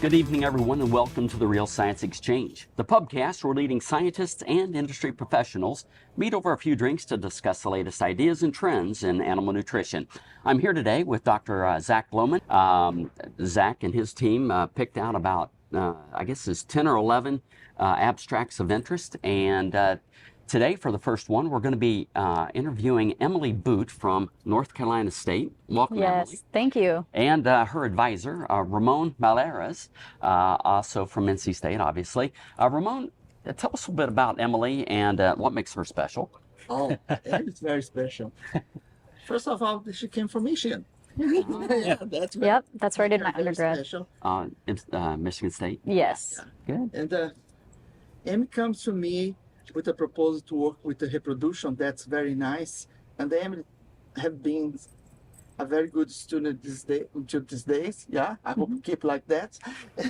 Good evening, everyone, and welcome to the Real Science Exchange, the pubcast where leading scientists and industry professionals meet over a few drinks to discuss the latest ideas and trends in animal nutrition. I'm here today with Dr. Zach Lohman. Zach and his team picked out about, I guess it's 10 or 11 abstracts of interest, and today, for the first one, we're going to be interviewing Emmillie Boot from North Carolina State. Welcome, Yes, Emmillie. thank you. And her advisor, Ramon Malheiros, also from NC State, obviously. Ramon, tell us a bit about Emmillie and what makes her special. Oh, it's very special. First of all, she came from Michigan. Yeah, that's very, Yep, that's where I did my very undergrad. special. It's Michigan State. Yes. Good. And Amy comes to me with a proposal to work with the reproduction. That's very nice. And Amy have been a very good student until these days. Yeah, I hope keep like that.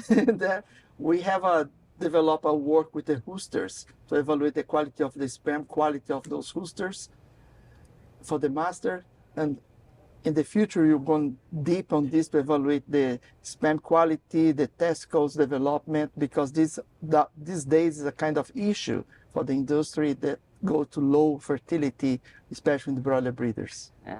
And we have developed a work with the roosters to evaluate the quality of the sperm, quality of those roosters for the master. And in the future, you're going deep on this to evaluate the sperm quality, the testicles development, because these days is a kind of issue for the industry that go to low fertility, especially in the broiler breeders. Yeah,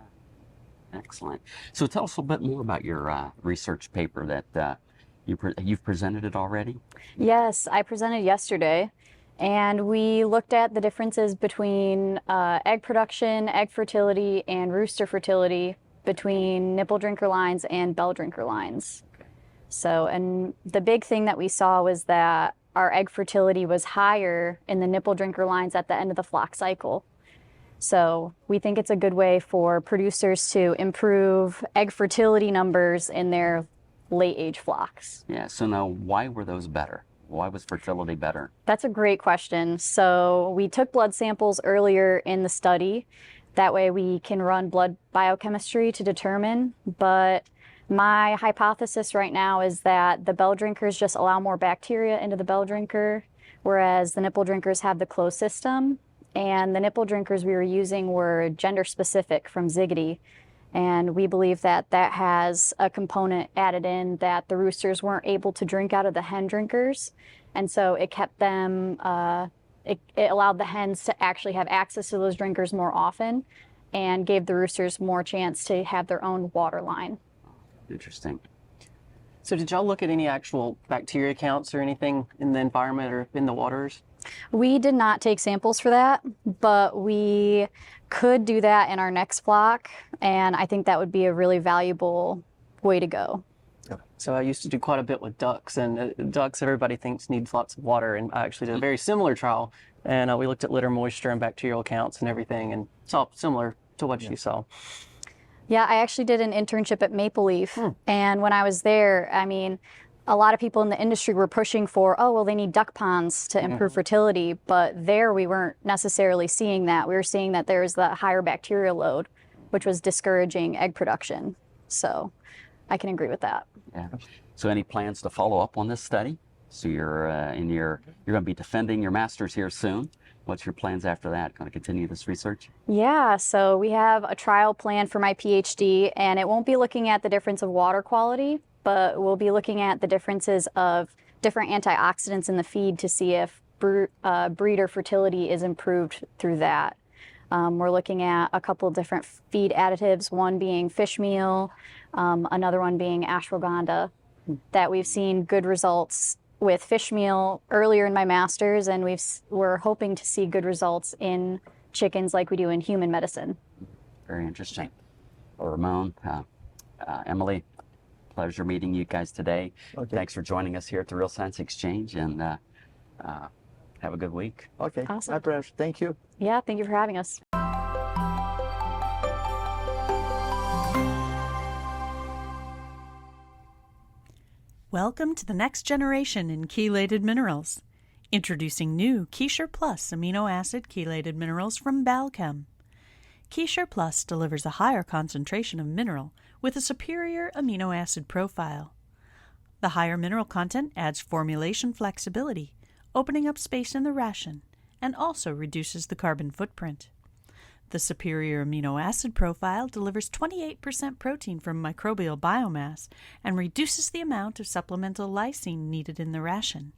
excellent. So tell us a bit more about your research paper that you've presented it already. Yes, I presented yesterday, and we looked at the differences between egg production, egg fertility, and rooster fertility between nipple drinker lines and bell drinker lines. So, and the big thing that we saw was that our egg fertility was higher in the nipple drinker lines at the end of the flock cycle. So we think it's a good way for producers to improve egg fertility numbers in their late age flocks. Yeah, so now why were those better? Why was fertility better? That's a great question. So we took blood samples earlier in the study. That way we can run blood biochemistry to determine, but my hypothesis right now is that the bell drinkers just allow more bacteria into the bell drinker, whereas the nipple drinkers have the closed system. And the nipple drinkers we were using were gender specific from Ziggity. And we believe that that has a component added in that the roosters weren't able to drink out of the hen drinkers. And so it kept them, it allowed the hens to actually have access to those drinkers more often and gave the roosters more chance to have their own water line. Interesting. So did y'all look at any actual bacteria counts or anything in the environment or in the waters? We did not take samples for that, but we could do that in our next flock, and I think that would be a really valuable way to go. So I used to do quite a bit with ducks, and ducks everybody thinks need lots of water, and I actually did a very similar trial, and we looked at litter moisture and bacterial counts and everything, and saw similar to what you saw. Yeah, I actually did an internship at Maple Leaf, and when I was there, I mean, a lot of people in the industry were pushing for, oh, well, they need duck ponds to improve fertility, but there we weren't necessarily seeing that. We were seeing that there was the higher bacterial load, which was discouraging egg production. So I can agree with that. Yeah. So any plans to follow up on this study? So you're you're going to be defending your master's here soon. What's your plans after that? Going to continue this research? Yeah, so we have a trial plan for my PhD, and it won't be looking at the difference of water quality, but we'll be looking at the differences of different antioxidants in the feed to see if breeder fertility is improved through that. We're looking at a couple of different feed additives, one being fish meal, another one being ashwagandha, that we've seen good results with fish meal earlier in my master's, and we're hoping to see good results in chickens like we do in human medicine. Very interesting. Well, Ramon, Emmillie, pleasure meeting you guys today. Okay. Thanks for joining us here at the Real Science Exchange, and have a good week. Okay, Awesome. my pleasure. Thank you. Yeah, thank you for having us. Welcome to the next generation in chelated minerals. Introducing new Keysure Plus amino acid chelated minerals from Balchem. Keysure Plus delivers a higher concentration of mineral with a superior amino acid profile. The higher mineral content adds formulation flexibility, opening up space in the ration, and also reduces the carbon footprint. The superior amino acid profile delivers 28% protein from microbial biomass and reduces the amount of supplemental lysine needed in the ration.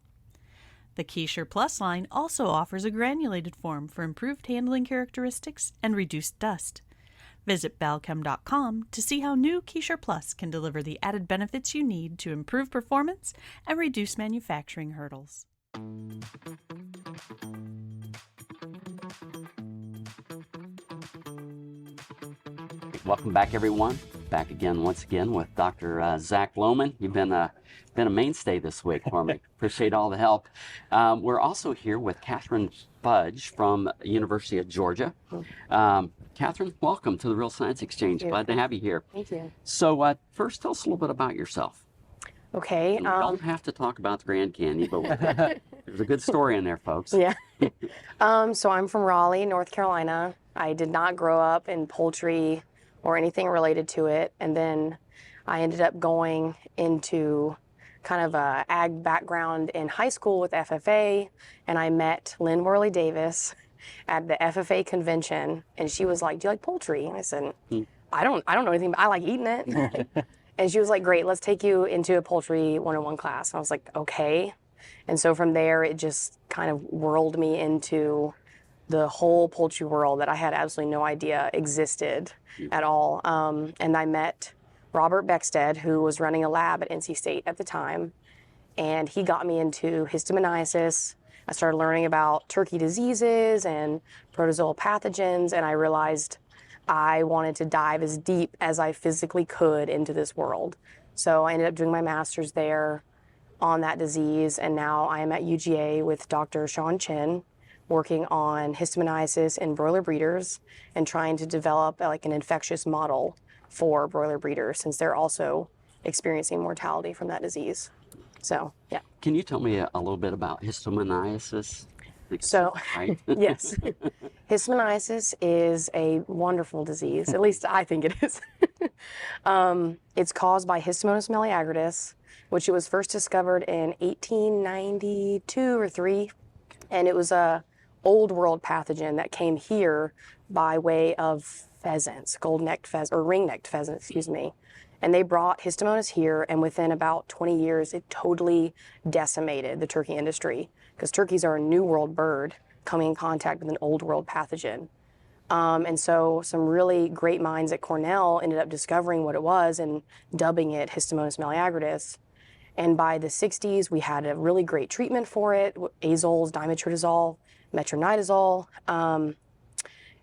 The Keyshure Plus line also offers a granulated form for improved handling characteristics and reduced dust. Visit Balchem.com to see how new Keyshure Plus can deliver the added benefits you need to improve performance and reduce manufacturing hurdles. Welcome back, everyone. Back again, once again, with Dr. Zach Lohman. You've been a mainstay this week for me. Appreciate all the help. We're also here with Catherine Fudge from University of Georgia. Catherine, welcome to the Real Science Exchange. Glad to have you here. Thank you. So first, tell us a little bit about yourself. Okay. You don't have to talk about the Grand Canyon, but there's a good story in there, folks. Yeah. So I'm from Raleigh, North Carolina. I did not grow up in poultry or anything related to it. And then I ended up going into kind of a ag background in high school with FFA, and I met Lynn Worley Davis at the FFA convention, and she was like, "Do you like poultry?" And I said, I don't know anything, but I like eating it. And she was like, "Great, let's take you into a poultry 101 class." And I was like, "Okay." And so from there, it just kind of whirled me into the whole poultry world that I had absolutely no idea existed at all. And I met Robert Beckstead, who was running a lab at NC State at the time, and he got me into histomoniasis. I started learning about turkey diseases and protozoal pathogens, and I realized I wanted to dive as deep as I physically could into this world. So I ended up doing my master's there on that disease, and now I am at UGA with Dr. Sean Chin, working on histomoniasis in broiler breeders and trying to develop like an infectious model for broiler breeders, since they're also experiencing mortality from that disease. So, yeah. Can you tell me a little bit about histomoniasis? So, right? yes, histomoniasis is a wonderful disease. At least I think it is. It's caused by Histomonas malheiros, which it was first discovered in 1892 or 3, and it was a old world pathogen that came here by way of pheasants, gold-necked pheasant, or ring-necked pheasant, excuse me. And they brought Histomonas here, and within about 20 years, it totally decimated the turkey industry, because turkeys are a new world bird coming in contact with an old world pathogen. And so some really great minds at Cornell ended up discovering what it was and dubbing it Histomonas malheiros. And by the 60s, we had a really great treatment for it, azoles, dimetrodazole, metronidazole.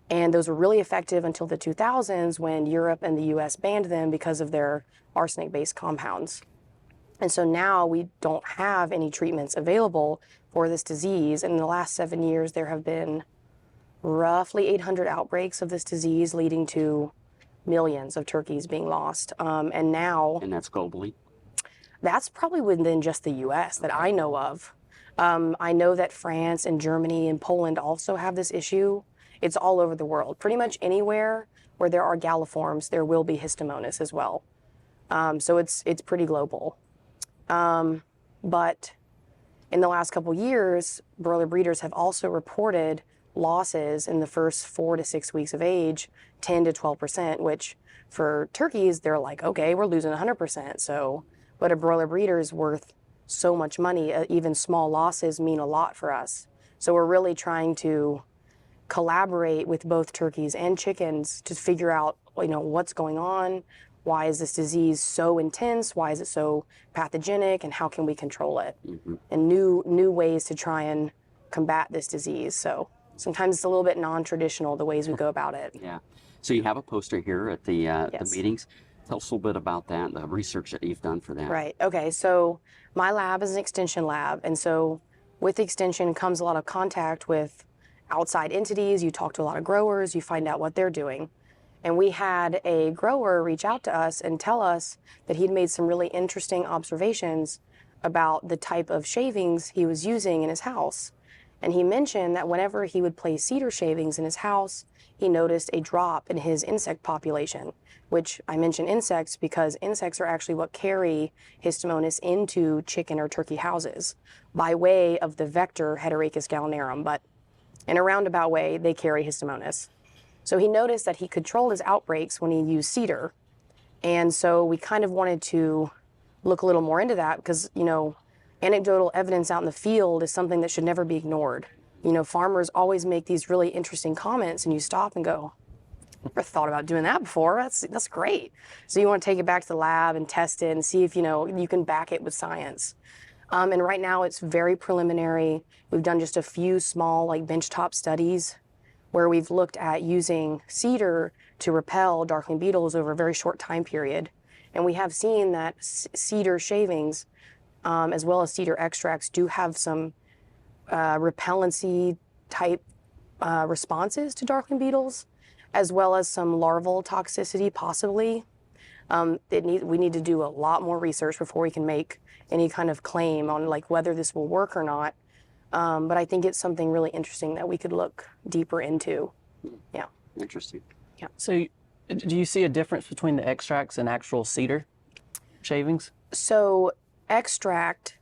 And those were really effective until the 2000s, when Europe and the US banned them because of their arsenic-based compounds. And so now we don't have any treatments available for this disease. And in the last 7 years, there have been roughly 800 outbreaks of this disease, leading to millions of turkeys being lost. And now... And that's globally? That's probably within just the US that I know of. I know that France and Germany and Poland also have this issue. It's all over the world. Pretty much anywhere where there are galliforms, there will be histomonas as well. So it's pretty global. But in the last couple years, broiler breeders have also reported losses in the first 4 to 6 weeks of age, 10 to 12%, which for turkeys, they're like, okay, we're losing 100%. So, but a broiler breeder is worth so much money. Even small losses mean a lot for us. So we're really trying to collaborate with both turkeys and chickens to figure out, what's going on. Why is this disease so intense? Why is it so pathogenic? And how can we control it? Mm-hmm. And new ways to try and combat this disease. So sometimes it's a little bit non-traditional, the ways we go about it. Yeah. So you have a poster here at the Yes. the meetings. Tell us a little bit about that, the research that you've done for that. Right. Okay. So my lab is an extension lab. And so with extension comes a lot of contact with outside entities. You talk to a lot of growers. You find out what they're doing. And we had a grower reach out to us and tell us that he'd made some really interesting observations about the type of shavings he was using in his house. And he mentioned that whenever he would place cedar shavings in his house, he noticed a drop in his insect population, which I mention insects because insects are actually what carry histomonas into chicken or turkey houses by way of the vector Heterachus gallinarum, but in a roundabout way, they carry histomonas. So he noticed that he controlled his outbreaks when he used cedar. And so we kind of wanted to look a little more into that because, you know, anecdotal evidence out in the field is something that should never be ignored. You know, farmers always make these really interesting comments and you stop and go, never thought about doing that before. That's great. So you want to take it back to the lab and test it and see if, you know, you can back it with science. And right now it's very preliminary. We've done just a few small like benchtop studies where we've looked at using cedar to repel darkling beetles over a very short time period. And we have seen that cedar shavings, as well as cedar extracts, do have some repellency type responses to darkling beetles, as well as some larval toxicity possibly. We need to do a lot more research before we can make any kind of claim on like whether this will work or not. But I think it's something really interesting that we could look deeper into. Yeah. Interesting. Yeah. So do you see a difference between the extracts and actual cedar shavings? So extract,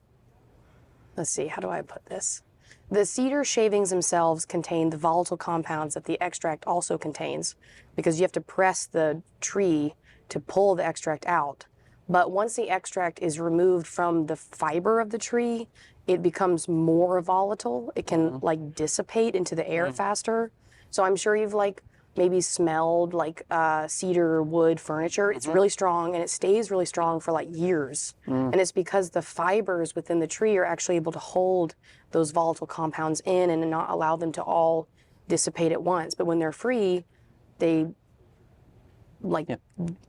let's see, how do I put this? The cedar shavings themselves contain the volatile compounds that the extract also contains because you have to press the tree to pull the extract out. But once the extract is removed from the fiber of the tree, it becomes more volatile. It can like dissipate into the air faster. So I'm sure you've like maybe smelled like cedar wood furniture. It's really strong and it stays really strong for like years. And it's because the fibers within the tree are actually able to hold those volatile compounds in and not allow them to all dissipate at once. But when they're free, they like they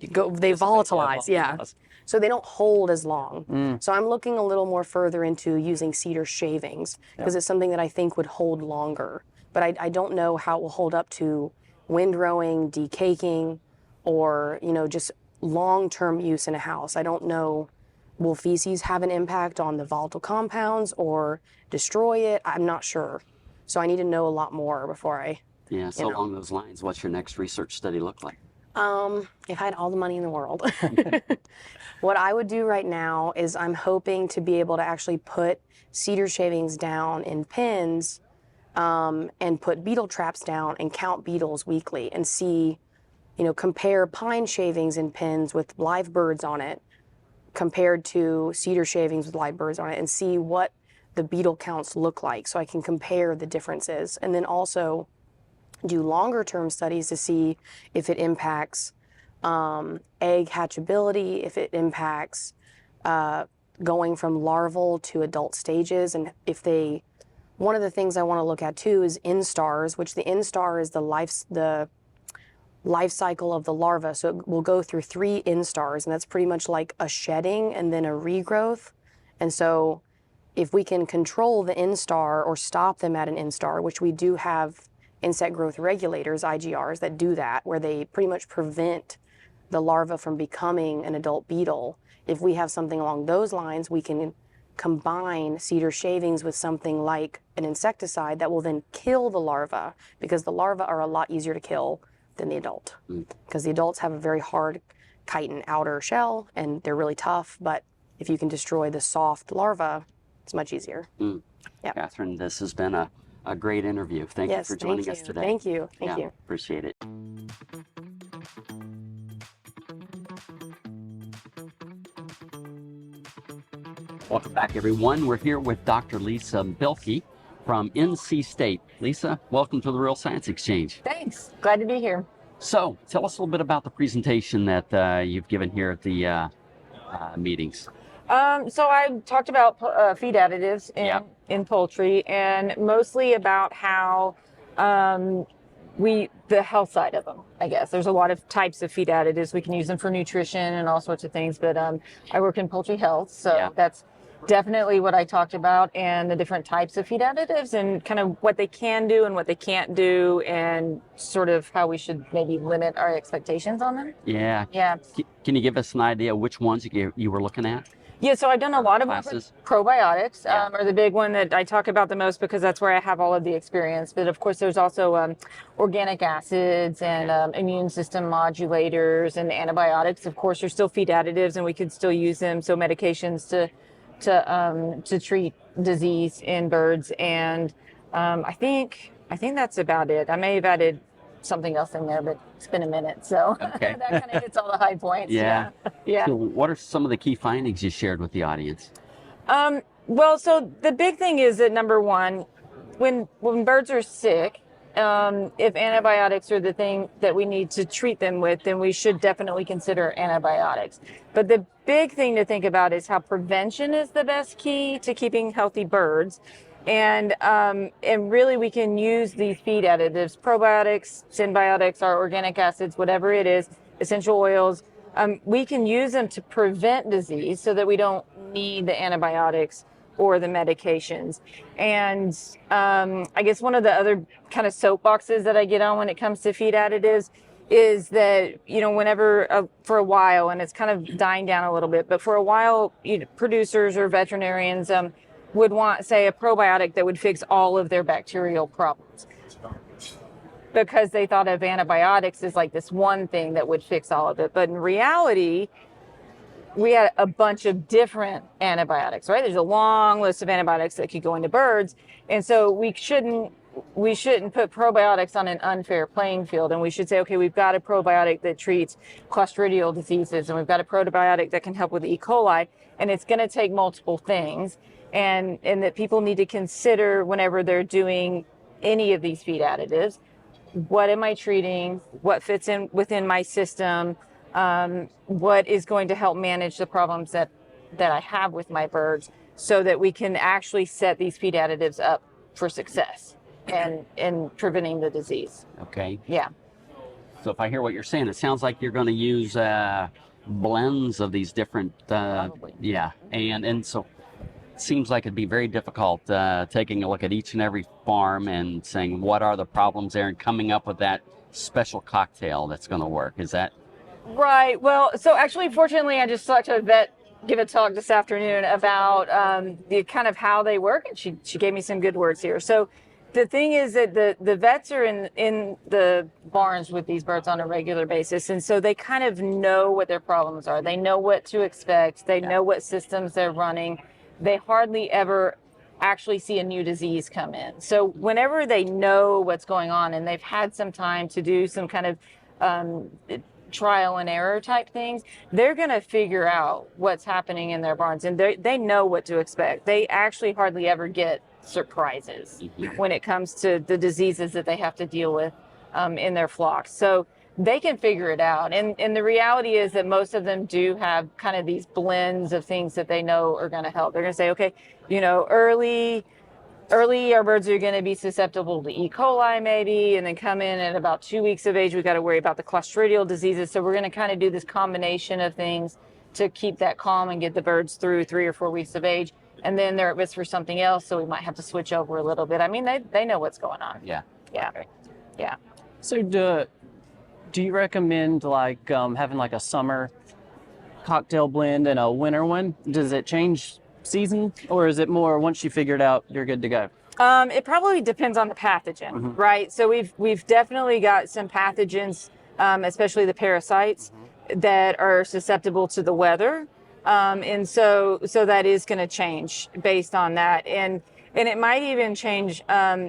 volatilize. Yeah. So they don't hold as long. So I'm looking a little more further into using cedar shavings because it's something that I think would hold longer. But I don't know how it will hold up to windrowing, decaking, or, you know, just long-term use in a house. I don't know, will feces have an impact on the volatile compounds or destroy it? I'm not sure. So I need to know a lot more before I... Yeah, so along those lines, what's your next research study look like? If I had all the money in the world. What I would do right now is I'm hoping to be able to actually put cedar shavings down in pens and put beetle traps down and count beetles weekly and see, you know, compare pine shavings in pens with live birds on it compared to cedar shavings with live birds on it and see what the beetle counts look like so I can compare the differences. And then also do longer term studies to see if it impacts egg hatchability, if it impacts going from larval to adult stages, and if they... One of the things I want to look at too is instars, which the instar is the life cycle of the larva. So it will go through 3 instars, and that's pretty much like a shedding and then a regrowth. And so if we can control the instar or stop them at an instar, which we do have insect growth regulators, IGRs, that do that, where they pretty much prevent the larva from becoming an adult beetle. If we have something along those lines, we can combine cedar shavings with something like an insecticide that will then kill the larva, because the larvae are a lot easier to kill than the adult. Because the adults have a very hard chitin outer shell and they're really tough, but if you can destroy the soft larva, it's much easier. Yep. Catherine, this has been a great interview. Thank you for joining us today. Thank you. Thank you. Appreciate it. Welcome back, everyone. We're here with Dr. Lisa Bielke from NC State. Lisa, welcome to the Real Science Exchange. Thanks. Glad to be here. So, tell us a little bit about the presentation that you've given here at the meetings. So I talked about feed additives in poultry, and mostly about how the health side of them, I guess. There's a lot of types of feed additives. We can use them for nutrition and all sorts of things, but I work in poultry health, so that's definitely what I talked about, and the different types of feed additives and kind of what they can do and what they can't do, and sort of how we should maybe limit our expectations on them. Yeah. Can you give us an idea which ones you were looking at? Yeah, so I've done a lot of classes. Probiotics are the big one that I talk about the most because that's where I have all of the experience. But of course, there's also organic acids and immune system modulators and antibiotics. Of course, there's still feed additives, and we could still use them. So medications to treat disease in birds, and I think that's about it. I may have added something else in there, but it's been a minute. So Okay. that kind of hits all the high points. Yeah. Yeah. So what are some of the key findings you shared with the audience? Well, so the big thing is that number one, when birds are sick, if antibiotics are the thing that we need to treat them with, then we should definitely consider antibiotics. But the big thing to think about is how prevention is the best key to keeping healthy birds. And really we can use these feed additives, probiotics, symbiotics, or organic acids, whatever it is, essential oils. We can use them to prevent disease so that we don't need the antibiotics or the medications. And I guess one of the other kind of soapboxes that I get on when it comes to feed additives is that, whenever for a while, and it's kind of dying down a little bit, but for a while, producers or veterinarians would want, say, a probiotic that would fix all of their bacterial problems, because they thought of antibiotics as like this one thing that would fix all of it. But in reality, we had a bunch of different antibiotics, right? There's a long list of antibiotics that could go into birds. And so we shouldn't put probiotics on an unfair playing field. And we should say, okay, we've got a probiotic that treats clostridial diseases, and we've got a probiotic that can help with E. coli, and it's going to take multiple things. And that people need to consider whenever they're doing any of these feed additives. What am I treating? What fits in within my system? What is going to help manage the problems that I have with my birds, so that we can actually set these feed additives up for success and in preventing the disease. Okay. Yeah. So if I hear what you're saying, it sounds like you're going to use blends of these different, Probably. yeah. And so it seems like it'd be very difficult taking a look at each and every farm and saying, what are the problems there, and coming up with that special cocktail that's going to work. Is that? Right. Well, so actually, fortunately, I just talked to a vet, give a talk this afternoon about the kind of how they work, and she gave me some good words here. So the thing is that the vets are in the barns with these birds on a regular basis, and so they kind of know what their problems are. They know what to expect. They know what systems they're running. They hardly ever actually see a new disease come in. So whenever they know what's going on and they've had some time to do some kind of trial and error type things, they're going to figure out what's happening in their barns, and they know what to expect. They actually hardly ever get surprises when it comes to the diseases that they have to deal with in their flocks. So they can figure it out. And the reality is that most of them do have kind of these blends of things that they know are going to help. They're going to say, okay, early our birds are going to be susceptible to E. coli maybe, and then come in at about 2 weeks of age, we've got to worry about the clostridial diseases. So we're going to kind of do this combination of things to keep that calm and get the birds through 3 or 4 weeks of age. And then they're at risk for something else, so we might have to switch over a little bit. I mean, they know what's going on. Yeah. Yeah. Okay. Yeah. So do you recommend having like a summer cocktail blend and a winter one? Does it change season, or is it more once you figure it out, you're good to go? It probably depends on the pathogen, right? So we've definitely got some pathogens, especially the parasites, that are susceptible to the weather. And so that is going to change based on that. And it might even change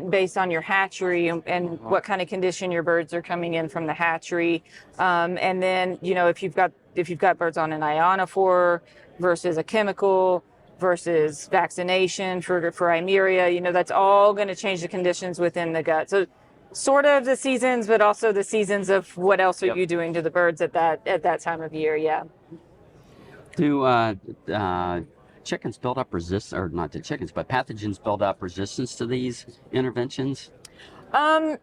based on your hatchery and what kind of condition your birds are coming in from the hatchery. And then, if you've got birds on an ionophore versus a chemical versus vaccination for Eimeria, that's all going to change the conditions within the gut. So sort of the seasons, but also the seasons of what else are you doing to the birds at that time of year. Yeah. Do chickens build up resistance, or not the chickens, but pathogens build up resistance to these interventions? I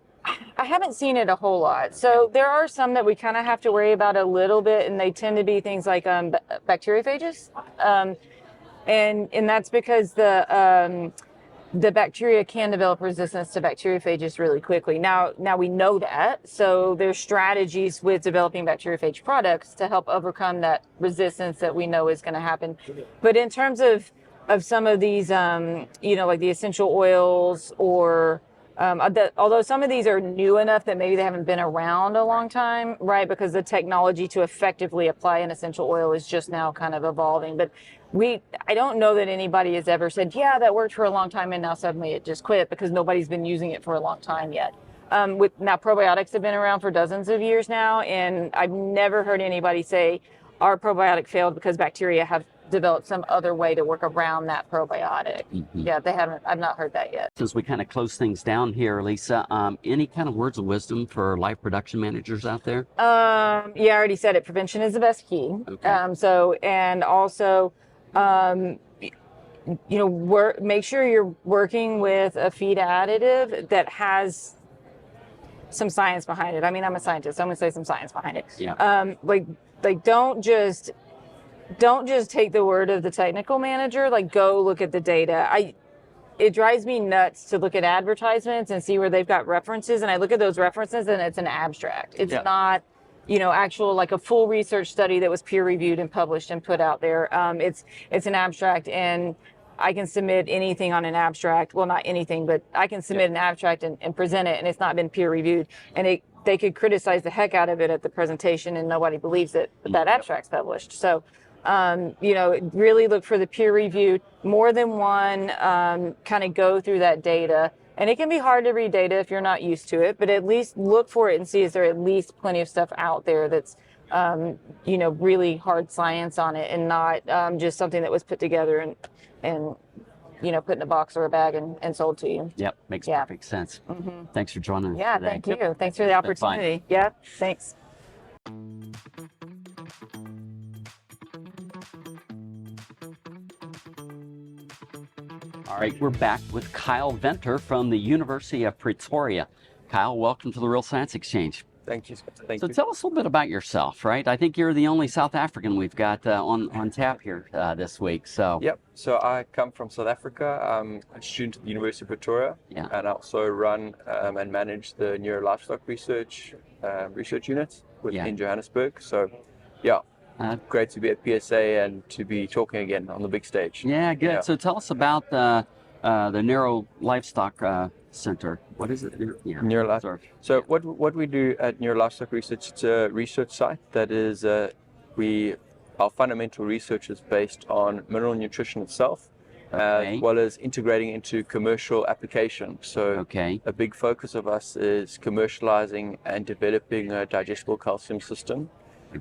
haven't seen it a whole lot. So there are some that we kind of have to worry about a little bit, and they tend to be things like bacteriophages. And that's because the bacteria can develop resistance to bacteriophages really quickly. Now we know that, so there's strategies with developing bacteriophage products to help overcome that resistance that we know is going to happen. But in terms of some of these, like the essential oils, or although some of these are new enough that maybe they haven't been around a long time, right? Because the technology to effectively apply an essential oil is just now kind of evolving. But I don't know that anybody has ever said, yeah, that worked for a long time and now suddenly it just quit, because nobody's been using it for a long time yet. Now probiotics have been around for dozens of years now, and I've never heard anybody say our probiotic failed because bacteria have developed some other way to work around that probiotic. Yeah, they haven't. I've not heard that yet. Since we kind of close things down here, Lisa, any kind of words of wisdom for live production managers out there? Yeah, I already said it. Prevention is the best key. Okay. And also, make sure you're working with a feed additive that has some science behind it. I mean, I'm a scientist, so I'm gonna say some science behind it. Yeah. Like don't just take the word of the technical manager. Like, go look at the data. It drives me nuts to look at advertisements and see where they've got references, and I look at those references and it's an abstract. It's not, actual, like a full research study that was peer reviewed and published and put out there. It's an abstract, and I can submit anything on an abstract. Well, not anything, but I can submit an abstract and present it, and it's not been peer reviewed. And they could criticize the heck out of it at the presentation, and nobody believes it, but that abstract's published. So, really look for the peer review, more than one, kind of go through that data. And it can be hard to read data if you're not used to it, but at least look for it and see, is there at least plenty of stuff out there that's, really hard science on it, and not just something that was put together and put in a box or a bag and sold to you. Yep, makes perfect sense. Thanks for joining us Yeah, today. thank you. Thanks for the opportunity. Yeah, thanks. All right, we're back with Kyle Venter from the University of Pretoria. Kyle, welcome to the Real Science Exchange. Thank you. So tell us a little bit about yourself, right? I think you're the only South African we've got on tap here this week. So. Yep. So I come from South Africa. I'm a student at the University of Pretoria, and I also run and manage the neuro livestock research unit in Johannesburg. So, great to be at PSA and to be talking again on the big stage. Yeah, good. Yeah. So tell us about the Neuro Livestock Center. What is it? Neuro Livestock. So what we do at Neuro Livestock Research, it's a research site that is our fundamental research is based on mineral nutrition itself, as well as integrating into commercial application. So a big focus of us is commercializing and developing a digestible calcium system.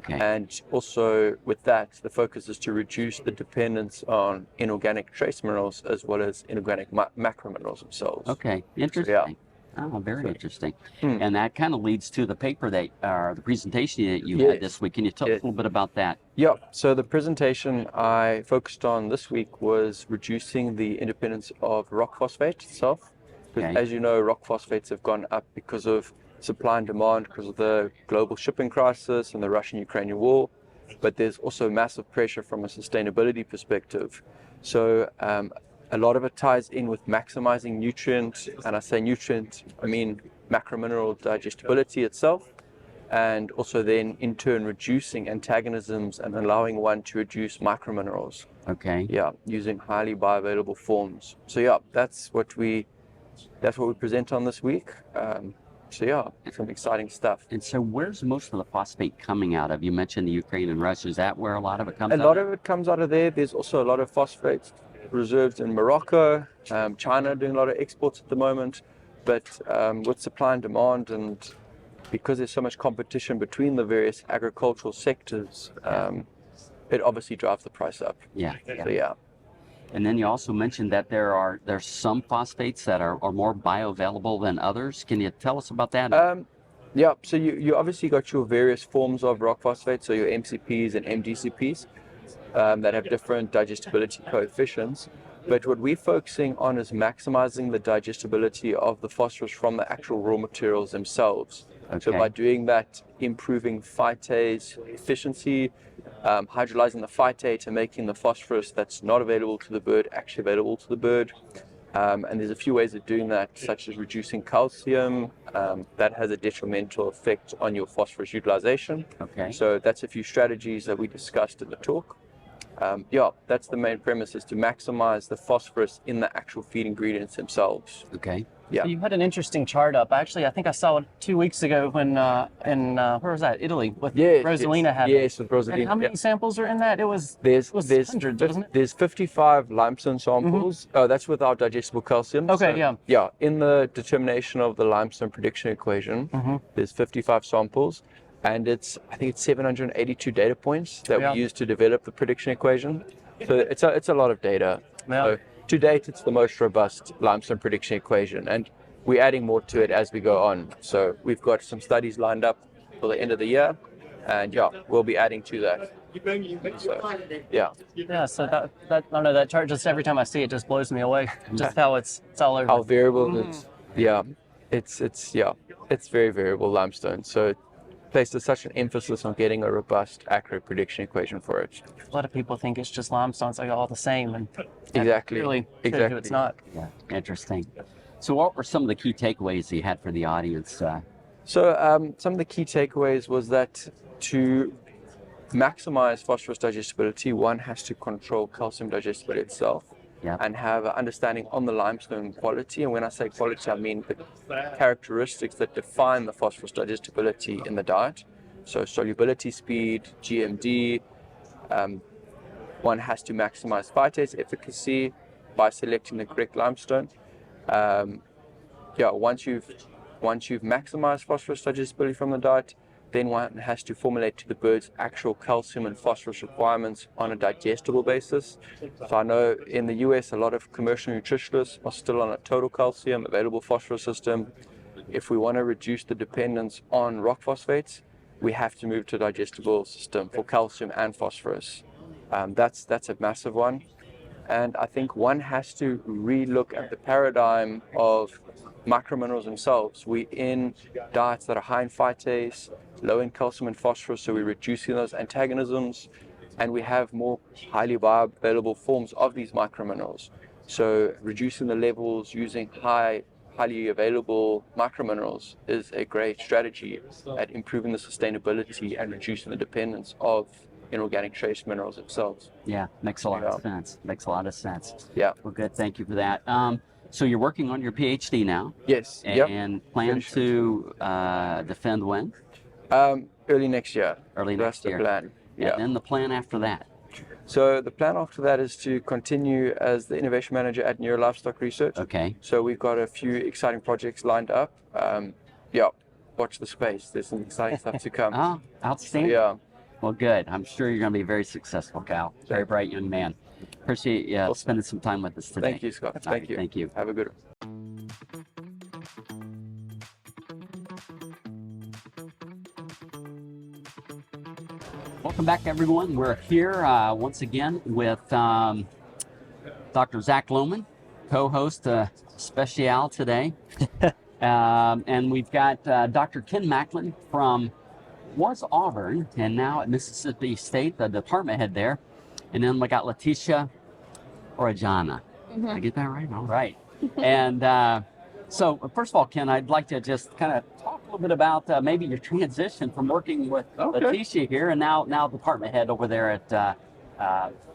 And also with that, the focus is to reduce the dependence on inorganic trace minerals as well as inorganic macro minerals themselves. Okay, interesting. So, very interesting. And that kind of leads to the paper the presentation that you had this week. Can you tell us a little bit about that? Yeah, so the presentation I focused on this week was reducing the independence of rock phosphate itself. Because as you know, rock phosphates have gone up because of supply and demand, because of the global shipping crisis and the Russian-Ukrainian war, but there's also massive pressure from a sustainability perspective. So a lot of it ties in with maximizing nutrient, and I say nutrient, I mean macromineral digestibility itself, and also then in turn reducing antagonisms and allowing one to reduce microminerals. Using highly bioavailable forms. So that's what we present on this week. So some exciting stuff. And so where's most of the phosphate coming out of? You mentioned the Ukraine and Russia. Is that where a lot of it comes out of? A lot of it comes out of there. There's also a lot of phosphate reserves in Morocco, China doing a lot of exports at the moment. But with supply and demand, and because there's so much competition between the various agricultural sectors, it obviously drives the price up. So And then you also mentioned that there's some phosphates that are more bioavailable than others. Can you tell us about that? So you obviously got your various forms of rock phosphate, so your MCPs and MDCPs that have different digestibility coefficients. But what we're focusing on is maximizing the digestibility of the phosphorus from the actual raw materials themselves. So by doing that, improving phytase efficiency, hydrolyzing the phytate and making the phosphorus that's not available to the bird actually available to the bird. And there's a few ways of doing that, such as reducing calcium. That has a detrimental effect on your phosphorus utilization. So that's a few strategies that we discussed in the talk. That's the main premise, is to maximize the phosphorus in the actual feed ingredients themselves. Yeah. You had an interesting chart up. Actually, I think I saw it 2 weeks ago when where was that? Italy with Rosalina had it. Yes, with Rosalina. And how many samples are in that? It was hundreds, wasn't it? There's 55 limestone samples. Oh, that's without digestible calcium. Okay, Yeah, in the determination of the limestone prediction equation, there's 55 samples, and I think it's 782 data points that we use to develop the prediction equation. So it's a lot of data. Yeah. So to date, it's the most robust limestone prediction equation, and we're adding more to it as we go on. So we've got some studies lined up for the end of the year, and we'll be adding to that. So, Yeah, so that I don't know, that chart, just every time I see it, just blows me away. Just how it's all over. How variable it is. Yeah, it's very variable limestone. So it places such an emphasis on getting a robust, accurate prediction equation for it. A lot of people think it's just limestone, it's like all the same, and Exactly. really it's not. Yeah, interesting. So what were some of the key takeaways you had for the audience? So some of the key takeaways was that to maximize phosphorus digestibility, one has to control calcium digestibility itself and have an understanding on the limestone quality. And when I say quality, I mean the characteristics that define the phosphorus digestibility in the diet. So solubility speed, GMD. One has to maximize phytase efficacy by selecting the correct limestone. Once you've maximized phosphorus digestibility from the diet, then one has to formulate to the bird's actual calcium and phosphorus requirements on a digestible basis. So I know in the US, a lot of commercial nutritionists are still on a total calcium, available phosphorus system. If we want to reduce the dependence on rock phosphates, we have to move to a digestible system for calcium and phosphorus. That's a massive one. And I think one has to relook at the paradigm of microminerals themselves. We're in diets that are high in phytase, low in calcium and phosphorus, so we're reducing those antagonisms, and we have more highly bioavailable forms of these microminerals. So reducing the levels using highly available microminerals is a great strategy at improving the sustainability and reducing the dependence of inorganic trace minerals themselves. Yeah, makes a lot of sense. Makes a lot of sense. Yeah. Well, good. Thank you for that. So you're working on your PhD now? Yes. And plan to defend when? Early next year. Early next year. That's the plan. Yeah. And then the plan after that? So the plan after that is to continue as the innovation manager at Neuro Livestock Research. Okay. So we've got a few exciting projects lined up. Watch the space. There's some exciting stuff to come. Oh, outstanding. Yeah. Well, good. I'm sure you're going to be very successful, Cal. Very bright young man. Appreciate you spending some time with us today. Thank you, Scott. All right, Thank you. Thank you. Have a good one. Welcome back, everyone. We're here once again with Dr. Zach Lohman, co-host special today. And we've got Dr. Ken Macklin from Auburn and now at Mississippi State, the department head there. And then we got Leticia Orellana. Did I get that right? All right. And so first of all, Ken, I'd like to just kind of talk a little bit about maybe your transition from working with Leticia here and now department head over there at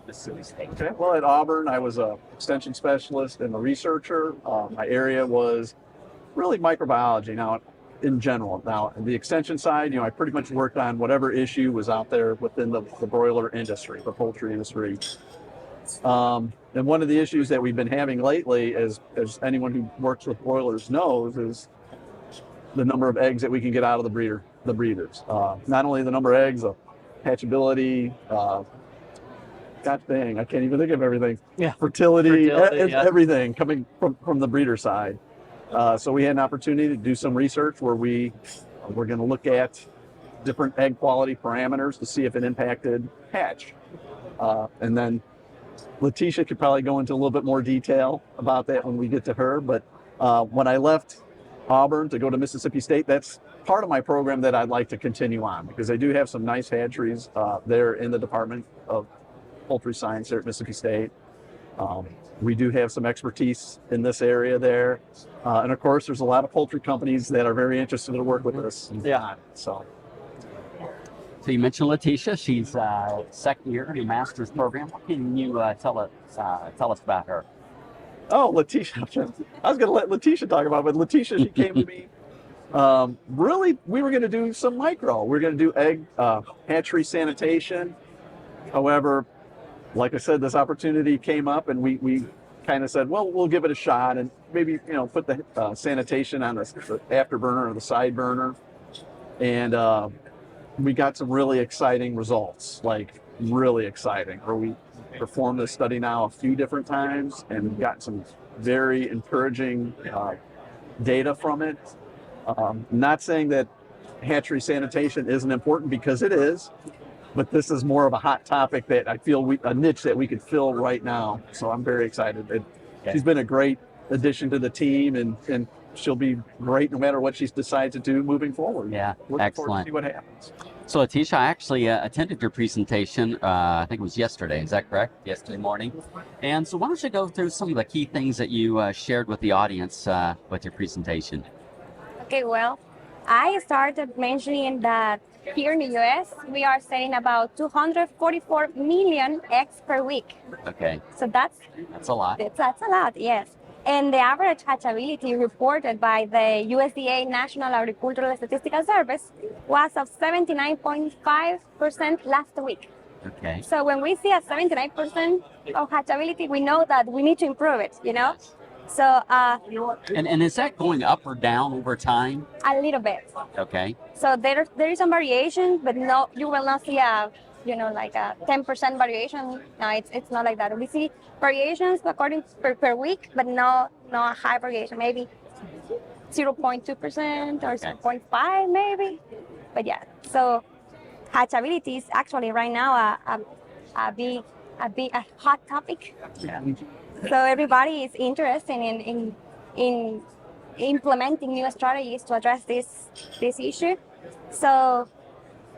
Mississippi State. Okay. Well, at Auburn, I was an extension specialist and a researcher. My area was really microbiology now in general. Now, in the extension side, I pretty much worked on whatever issue was out there within the broiler industry, the poultry industry. And one of the issues that we've been having lately, as anyone who works with broilers knows, is the number of eggs that we can get out of the breeders. Not only the number of eggs, the hatchability, gosh dang, I can't even think of everything. Yeah. Fertility, everything coming from the breeder side. So we had an opportunity to do some research where we're going to look at different egg quality parameters to see if it impacted hatch. And then Leticia could probably go into a little bit more detail about that when we get to her. But when I left Auburn to go to Mississippi State, that's part of my program that I'd like to continue on because I do have some nice hatcheries there in the Department of Poultry Science there at Mississippi State. We do have some expertise in this area there. And of course, there's a lot of poultry companies that are very interested to work with us. Yeah. So you mentioned Leticia. She's second year in your master's program. What can you tell us about her? Oh, Letitia. I was going to let Letitia talk about it, but Letitia, she came to me. Really, we were going to do some micro. We were going to do egg hatchery sanitation. However, like I said, this opportunity came up, and we kind of said, well, we'll give it a shot, and maybe put the sanitation on the afterburner or the side burner. And we got some really exciting results, like really exciting, where we performed this study now a few different times and got some very encouraging data from it. Not saying that hatchery sanitation isn't important, because it is, but this is more of a hot topic that I feel a niche that we could fill right now. So I'm very excited. She's been a great addition to the team, and she'll be great no matter what she decides to do moving forward. Yeah, Looking excellent. forward to see what happens. So Letitia, I actually attended your presentation, I think it was yesterday, is that correct? Yesterday morning. And so why don't you go through some of the key things that you shared with the audience with your presentation? Okay, well, I started mentioning that here in the US, we are selling about 244 million eggs per week. Okay. So that's a lot. That's a lot, yes. And the average hatchability reported by the USDA National Agricultural Statistical Service was of 79.5% last week. Okay. So when we see a 79% of hatchability, we know that we need to improve it, So and is that going up or down over time? a little bit. Okay. So there is some variation, but no, you will not see like a 10% variation. No, it's not like that. We see variations according per week, but no high variation. Maybe 0.2% or 0.5 maybe. But yeah, so hatchability is actually right now a hot topic. Yeah. So everybody is interested in implementing new strategies to address this issue. So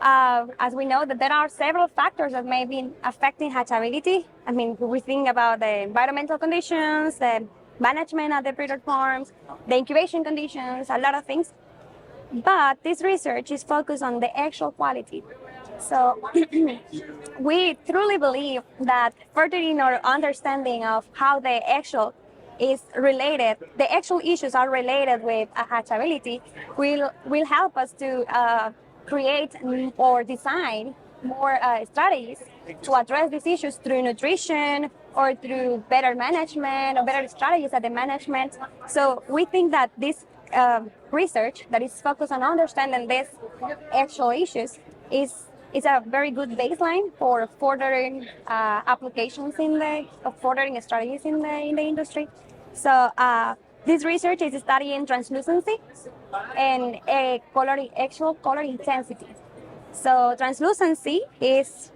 as we know that there are several factors that may be affecting hatchability. I mean, we think about the environmental conditions, the management at the breeder farms, the incubation conditions, a lot of things. But this research is focused on the actual quality. So we truly believe that furthering our understanding of how the actual is related, the actual issues are related with hatchability, will help us to create or design more strategies to address these issues through nutrition or through better management or better strategies at the management. So we think that this research that is focused on understanding these actual issues is a very good baseline for furthering applications furthering strategies in the industry. So this research is studying translucency and actual color intensity. So translucency is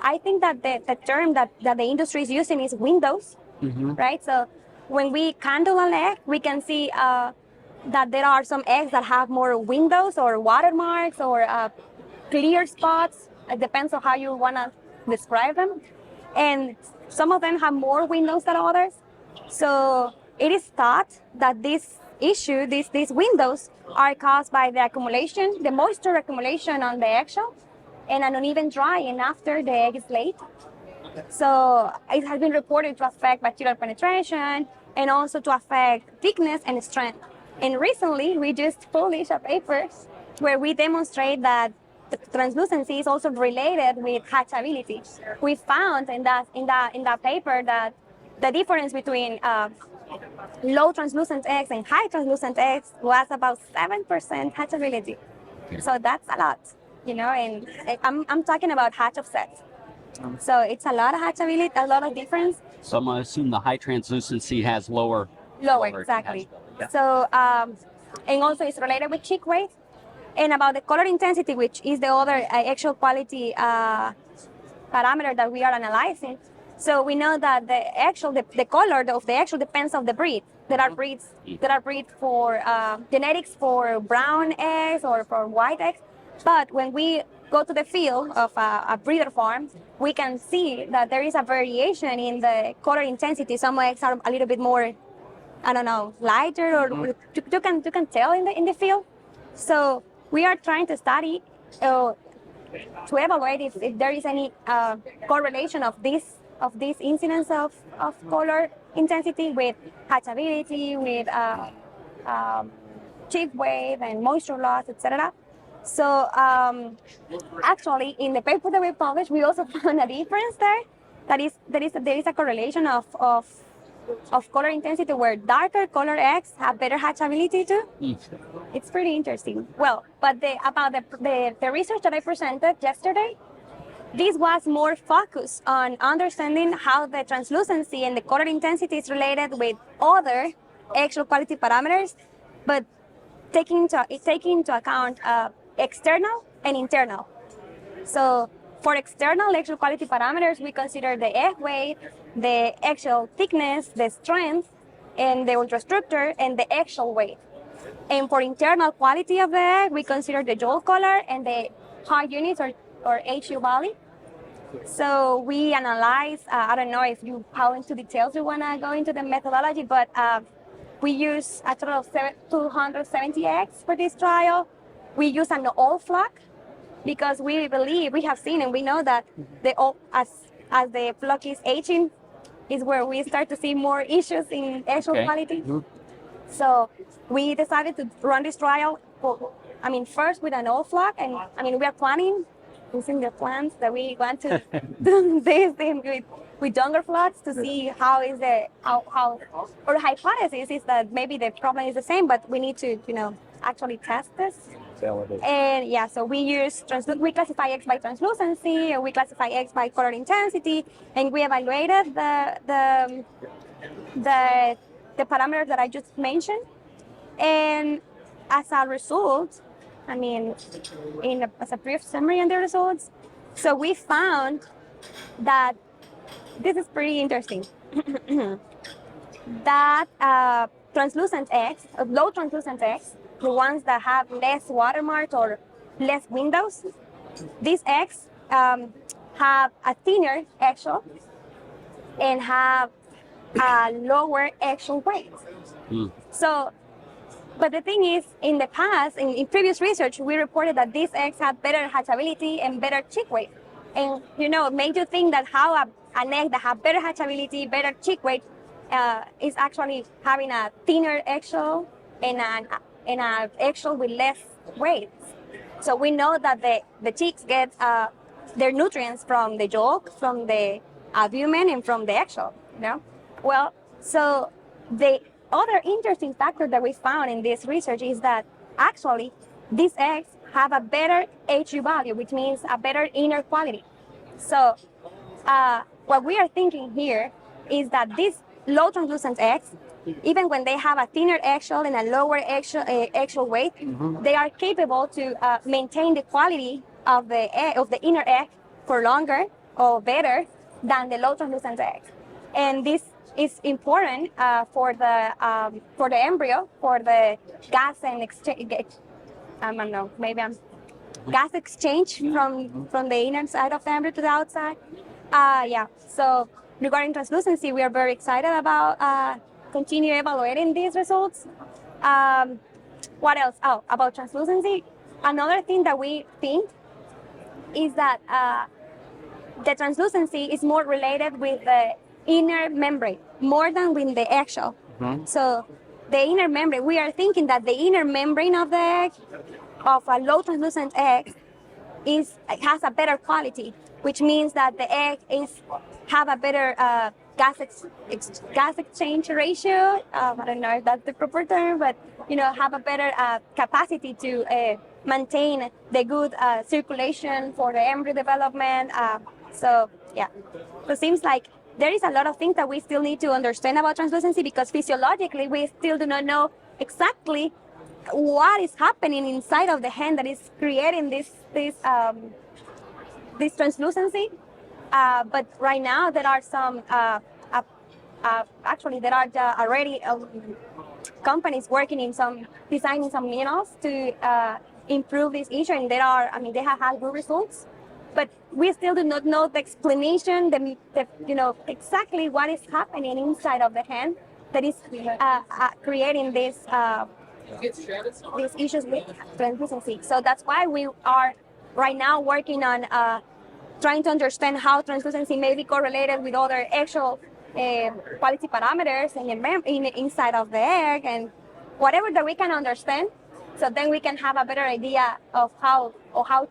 I think that the term that the industry is using is windows, right? So when we candle an egg, we can see that there are some eggs that have more windows or watermarks or clear spots. It depends on how you want to describe them. And some of them have more windows than others. So it is thought that this issue, these windows, are caused by the moisture accumulation on the eggshell and an uneven drying after the egg is laid. So it has been reported to affect bacterial penetration and also to affect thickness and strength. And recently, we just published a paper where we demonstrate that translucency is also related with hatchability. We found in that paper that the difference between low translucent eggs and high translucent eggs was about 7% hatchability. So that's a lot, and I'm talking about hatch offsets. So it's a lot of hatchability, a lot of difference. So I'm going to assume the high translucency has lower Exactly. Yeah. So, and also it's related with chick weight. And about the color intensity, which is the other actual quality parameter that we are analyzing. So we know that the color of the actual depends on the breed. There are breeds for genetics for brown eggs or for white eggs. But when we go to the field of a breeder farm, we can see that there is a variation in the color intensity. Some eggs are a little bit more, lighter, or you can tell in the field. So we are trying to study to evaluate if there is any correlation of this incidence of color intensity, with hatchability, with chick weight and moisture loss, etc. So actually, in the paper that we published, we also found a difference there. There is a correlation of color intensity where darker color eggs have better hatchability too. It's pretty interesting. Well, but about the research that I presented yesterday, this was more focused on understanding how the translucency and the color intensity is related with other eggshell quality parameters, but taking into account external and internal. So for external eggshell quality parameters, we consider the egg weight, the eggshell thickness, the strength, and the ultrastructure, and the eggshell weight. And for internal quality of the egg, we consider the yolk color and the hard units or HU value. So we analyze, I don't know if how into details you want to go into the methodology, but we use a total of 270 eggs for this trial. We use an all flock because we have seen and we know that as the flock is aging is where we start to see more issues in eggshell quality. So we decided to run this trial, first with an all flock, and we are planning using the plans that we want to do this thing with younger flocks to see how or the hypothesis is that maybe the problem is the same, but we need to actually test this. Validate. And so we classify eggs by translucency, and we classify eggs by color intensity, and we evaluated the parameters that I just mentioned. And as a result, as a brief summary on the results, so we found that this is pretty interesting. That translucent eggs, low translucent eggs, the ones that have less watermarks or less windows, these eggs have a thinner eggshell and have a lower eggshell weight. So, but the thing is, in the past, in previous research, we reported that these eggs have better hatchability and better chick weight. And, it made you think that how an egg that have better hatchability, better chick weight, is actually having a thinner eggshell and an eggshell with less weight. So we know that the chicks get their nutrients from the yolk, from the albumin, and from the eggshell. Well, so the other interesting factor that we found in this research is that actually these eggs have a better HU value, which means a better inner quality. So what we are thinking here is that these low translucent eggs, even when they have a thinner eggshell and a lower eggshell weight, they are capable to maintain the quality of the inner egg for longer or better than the low translucent egg. And this is important for the embryo, for the gas and exchange. I don't know, maybe gas exchange from the inner side of the embryo to the outside. So regarding translucency, we are very excited about continue evaluating these results. What else? Oh, about translucency. Another thing that we think is that the translucency is more related with the inner membrane, more than with the eggshell. So the inner membrane, we are thinking that the inner membrane of the egg, of a low translucent egg, has a better quality, which means that the egg have a better gas exchange ratio. I don't know if that's the proper term, but have a better capacity to maintain the good circulation for the embryo development. So it seems like there is a lot of things that we still need to understand about translucency, because physiologically we still do not know exactly what is happening inside of the hen that is creating this translucency. But right now there are some actually there are already companies working in designing some minerals to improve this issue, and they have had good results. But we still do not know the explanation, exactly what is happening inside of the hen that is creating these issues with translucency. So that's why we are right now working on trying to understand how translucency may be correlated with other eggshell quality parameters inside of the egg and whatever that we can understand. So then we can have a better idea of how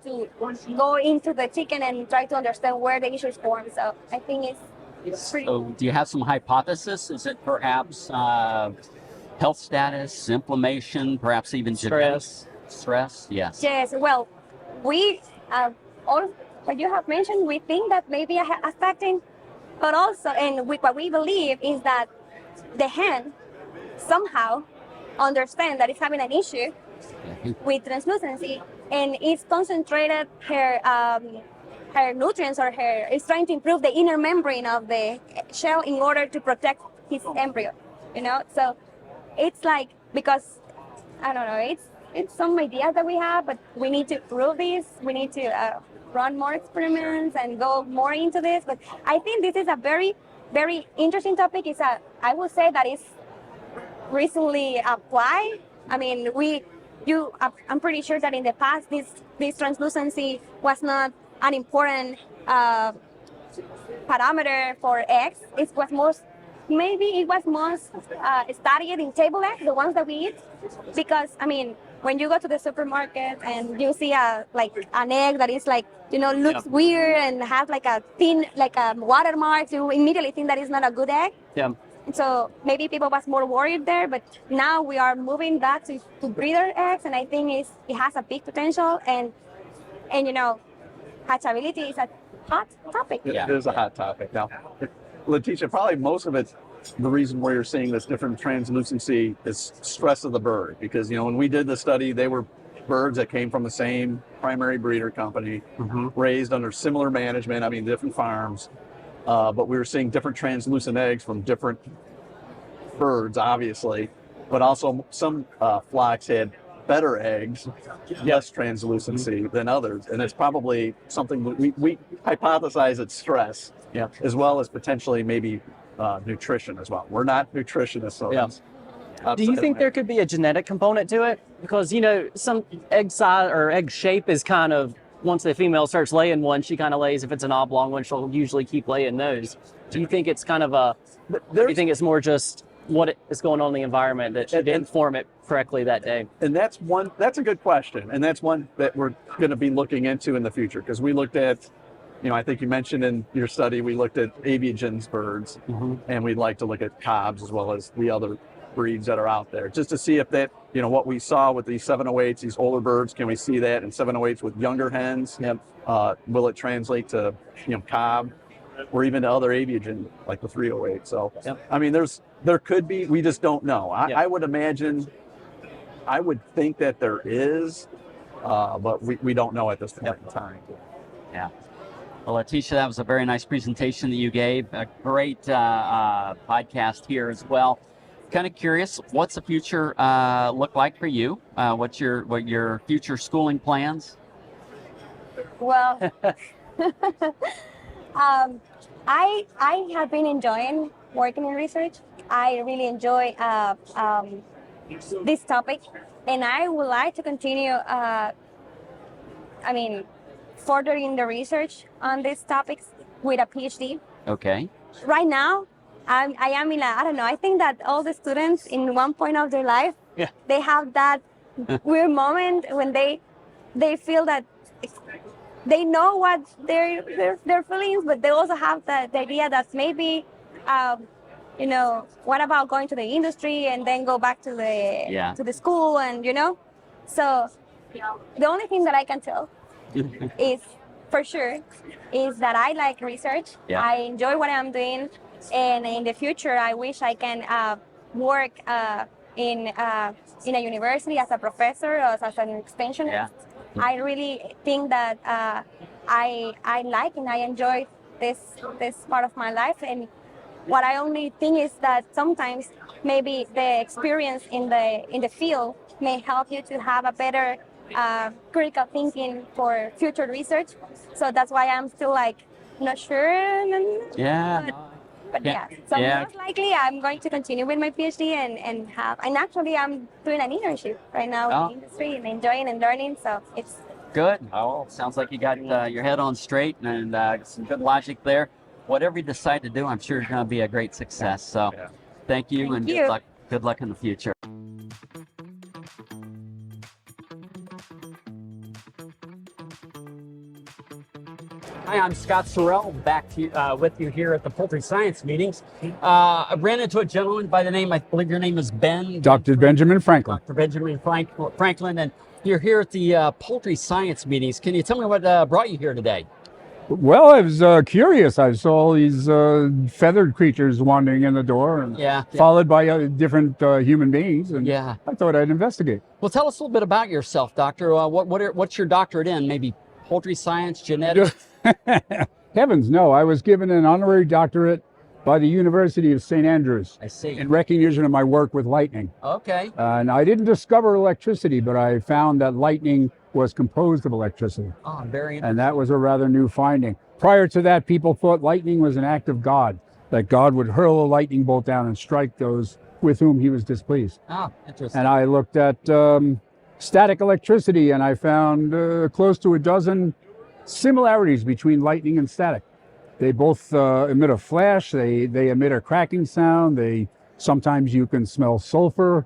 to go into the chicken and try to understand where the issue is formed. So I think it's pretty. So do you have some hypothesis? Is it perhaps health status, inflammation, perhaps even genetics? Stress? Yes. Yes. Well, we all what you have mentioned, we think that maybe affecting, but also, and what we believe is that the hen somehow understand that it's having an issue with translucency and it's concentrated her nutrients or it's trying to improve the inner membrane of the shell in order to protect his embryo, so it's like, because I don't know, it's some ideas that we have, but we need to prove this. We need to run more experiments and go more into this. But I think this is a very, very interesting topic. I would say that it's recently applied. I mean, I'm pretty sure that in the past, this translucency was not an important parameter for eggs. It was most studied in table eggs, the ones that we eat, because I mean, when you go to the supermarket and you see an egg that is looks weird and has like a thin, watermark, you immediately think that it's not a good egg. Yeah. So maybe people was more worried there, but now we are moving that to breeder eggs, and I think it has a big potential, and hatchability is a hot topic. It is a hot topic. Now, Leticia, probably most of it, the reason where you're seeing this different translucency is stress of the bird, because when we did the study, they were birds that came from the same primary breeder company, raised under similar management, different farms, but we were seeing different translucent eggs from different birds, obviously, but also some flocks had better eggs, less translucency than others, and it's probably something we hypothesize it's stress, as well as potentially maybe nutrition as well. We're not nutritionists, so Do you think there could be a genetic component to it? Because some egg size or egg shape is kind of, once the female starts laying one, she kind of lays, if it's an oblong one, she'll usually keep laying those. Do you think it's kind of do you think it's more just what is going on in the environment that she didn't form it correctly that day? And that's a good question, and that's one that we're going to be looking into in the future, because we looked at, I think you mentioned in your study, we looked at aviagens birds, and we'd like to look at cobs as well as the other breeds that are out there, just to see if that, what we saw with these 708s, these older birds, can we see that in 708s with younger hens? Will it translate to, cob, or even to other aviagen like the 308? So, there could be, we just don't know. I would imagine, I would think that there is, but we don't know at this point in time. Yeah. Well, Leticia, that was a very nice presentation that you gave. A great podcast here as well. Kind of curious, what's the future look like for you? What your future schooling plans? Well, I have been enjoying working in research. I really enjoy this topic, and I would like to continue. Furthering the research on these topics with a PhD. Okay. Right now, I am in I think that all the students in one point of their life, they have that weird moment when they feel that they know what their feelings, but they also have the idea that maybe, what about going to the industry and then go back to the school, and so the only thing that I can tell is for sure is that I like research. I enjoy what I'm doing, and in the future I wish I can work in a university as a professor or as an extensionist. I really think that I like and I enjoy this part of my life, and what I only think is that sometimes maybe the experience in the field may help you to have a better critical thinking for future research. So that's why I'm still not sure. But most likely I'm going to continue with my PhD and actually I'm doing an internship right now in the industry and enjoying and learning. So it's good. Oh, sounds like you got your head on straight and some good logic there. whatever you decide to do, I'm sure you're going to be a great success. So thank you, and you. good luck in the future. Hi, I'm Scott Sorrell, back to with you here at the Poultry Science meetings. I ran into a gentleman by the name, I believe your name is Ben. Dr. Benjamin Franklin. Dr. Benjamin Franklin, and you're here at the Poultry Science meetings. Can you tell me what brought you here today? Well, I was curious. I saw these feathered creatures wandering in the door, and followed by different human beings, and I thought I'd investigate. Well, tell us a little bit about yourself, Doctor. What's your doctorate in? Maybe poultry science, genetics? Heavens, no. I was given an honorary doctorate by the University of St. Andrews. I see. In recognition of my work with lightning. Okay. And I didn't discover electricity, but I found that lightning was composed of electricity. Oh, very interesting. And that was a rather new finding. Prior to that, people thought lightning was an act of God, that God would hurl a lightning bolt down and strike those with whom he was displeased. Ah, interesting. And I looked at static electricity, and I found close to a dozen similarities between lightning and static. They both emit a flash, they emit a cracking sound, sometimes you can smell sulfur,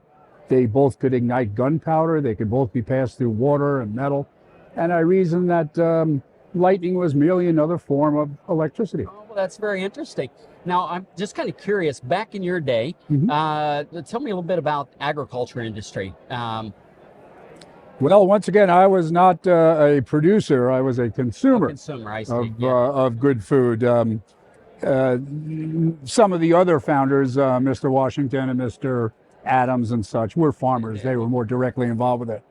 they both could ignite gunpowder, they could both be passed through water and metal. And I reasoned that lightning was merely another form of electricity. Oh, well, that's very interesting. Now, I'm just kind of curious, back in your day, tell me a little bit about agriculture industry. Well, once again, I was not a producer. I was a consumer, I see. Of good food. Some of the other founders, Mr. Washington and Mr. Adams and such, were farmers. They were more directly involved with it.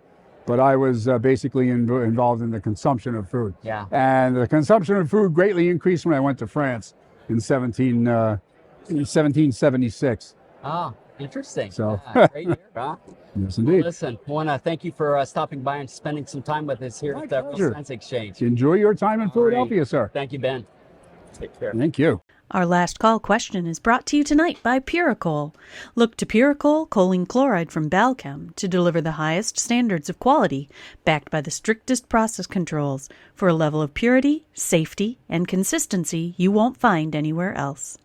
But I was basically involved in the consumption of food. Yeah. And the consumption of food greatly increased when I went to France in 1776. Ah, interesting. So, great year, huh? Yes, indeed. Well, listen, I want to thank you for stopping by and spending some time with us here at the Real Science Exchange. Enjoy your time in Philadelphia, sir. Thank you, Ben. Take care. Thank you. Our last call question is brought to you tonight by Puricol. Look to Puricol choline chloride from Balchem to deliver the highest standards of quality, backed by the strictest process controls, for a level of purity, safety, and consistency you won't find anywhere else.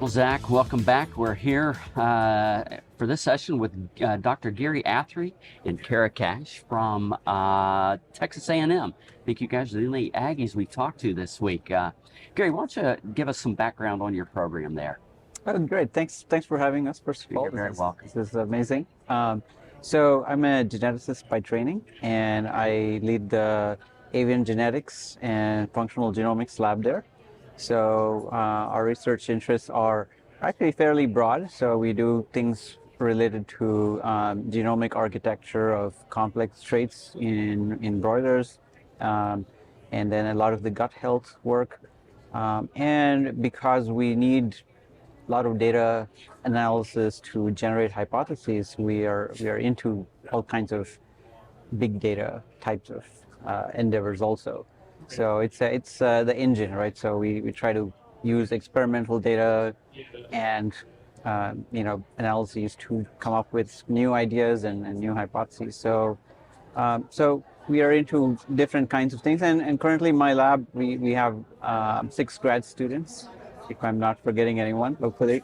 Well, Zach, welcome back. We're here for this session with Dr. Giri Athrey and Cara Cash from Texas A&M. I think you guys are the only Aggies we talked to this week. Giri, why don't you give us some background on your program there? Great. Thanks for having us, first of all. You're very welcome. This is amazing. So I'm a geneticist by training, and I lead the avian genetics and functional genomics lab there. So our research interests are actually fairly broad. So we do things related to genomic architecture of complex traits in broilers, and then a lot of the gut health work. And because we need a lot of data analysis to generate hypotheses, we are into all kinds of big data types of endeavors also. So it's the engine, right? So we try to use experimental data and analyses to come up with new ideas and new hypotheses. So we are into different kinds of things, and currently in my lab we have 6 grad students, if I'm not forgetting anyone, hopefully.